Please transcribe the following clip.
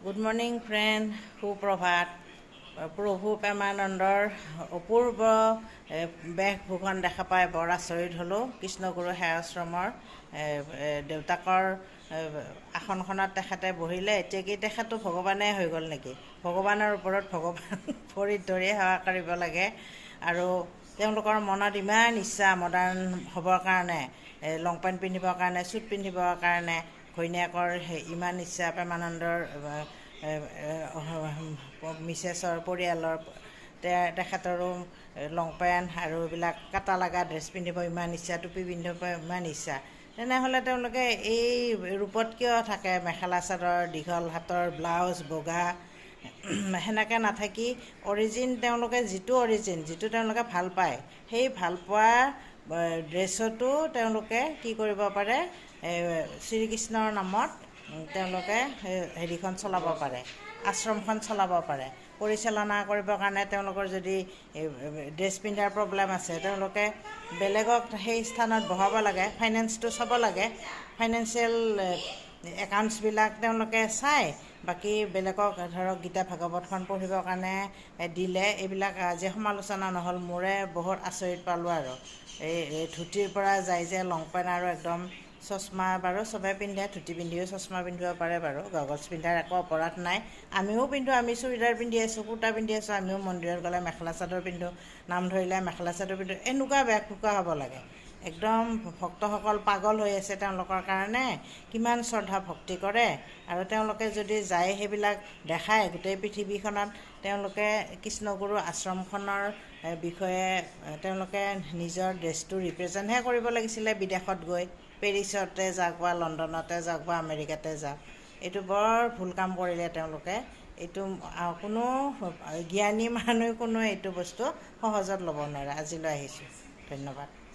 Good morning friend, সুপ্ৰভাত। প্ৰভু প্ৰেমানন্দৰ অপূৰ্ব বেশভূষণ দেখা পাই বৰ আচৰিত হ'লোঁ। কৃষ্ণগুৰু সেৱাশ্ৰমৰ দেউতাকৰ আসনখনত তেখেতে বহিলে। এতিয়া কি তেখেতো ভগৱানে হৈ গ'ল নেকি? ভগৱানৰ ওপৰত ভগৱান ভৰিত ধৰি সেৱা কৰিব লাগে। আৰু তেওঁলোকৰ মনত ইমান ইচ্ছা মডাৰ্ণ হ'বৰ কাৰণে, লং পেণ্ট পিন্ধিবৰ কাৰণে, চুট পিন্ধিবৰ কাৰণে ঘৈণীয়েকৰ ইমান ইচ্ছা। প্ৰেমানন্দৰ মিছেছৰ পৰিয়ালৰ তেখেতৰো লং পেণ্ট আৰু এইবিলাক কাটা লগা ড্ৰেছ পিন্ধিব ইমান ইচ্ছা, টুপি পিন্ধিব ইমান ইচ্ছা। তেনেহ'লে তেওঁলোকে এই ৰূপত কিয় থাকে? মেখেলা চাদৰ, দীঘল হাতৰ ব্লাউজ, বগা সেনেকৈ নাথাকি তেওঁলোকে যিটো তেওঁলোকে ভাল পায়, সেই ভাল পোৱা ড্ৰেছতো তেওঁলোকে কি কৰিব পাৰে? শ্ৰীকৃষ্ণৰ নামত তেওঁলোকে হেৰিখন চলাব পাৰে, আশ্ৰমখন চলাব পাৰে। পৰিচালনা কৰিবৰ কাৰণে তেওঁলোকৰ যদি ড্ৰেছ পিন্ধাৰ প্ৰব্লেম আছে, তেওঁলোকে বেলেগক সেই স্থানত বহাব লাগে। ফাইনেন্সটো চাব লাগে, ফাইনেন্সিয়েল একাউণ্টছবিলাক তেওঁলোকে চায়। বাকী বেলেগক ধৰক গীতা ভাগৱতখন পঢ়িবৰ কাৰণে দিলে। এইবিলাক আজি সমালোচনা নহ'ল, মোৰে বহুত আচৰিত পালোঁ। আৰু এই ধুতিৰ পৰা যায় যে লং পেণ্ট আৰু একদম চশমা, বাৰু চবে পিন্ধে, ধুতি পিন্ধিও চশমা পিন্ধিব পাৰে বাৰু, গগলছ পিন্ধাৰ একো অপৰাধ নাই। আমিও পিন্ধোঁ, আমি চুৰিদাৰ পিন্ধি আছোঁ, কুৰ্তা পিন্ধি আছোঁ। আমিও মন্দিৰত গ'লে মেখেলা চাদৰ পিন্ধোঁ, নাম ধৰিলে মেখেলা চাদৰ পিন্ধোঁ। এনেকুৱা বেশভূষা হ'ব লাগে। একদম ভক্তসকল পাগল হৈ আছে তেওঁলোকৰ কাৰণে, কিমান শ্ৰদ্ধা ভক্তি কৰে। আৰু তেওঁলোকে যদি যায় সেইবিলাক দেখায় গোটেই পৃথিৱীখনত, তেওঁলোকে কৃষ্ণগুৰু আশ্ৰমখনৰ বিষয়ে তেওঁলোকে নিজৰ ড্ৰেছটো ৰিপ্ৰেজেণ্টহে কৰিব লাগিছিলে বিদেশত গৈ, পেৰিছতে যাওক বা লণ্ডনতে যাওক বা আমেৰিকাতে যাওক। এইটো বৰ ভুল কাম কৰিলে তেওঁলোকে। এইটো কোনো জ্ঞানী মানুহে এইটো বস্তু সহজত ল'ব নোৱাৰে। আজিলৈ আহিছোঁ, ধন্যবাদ।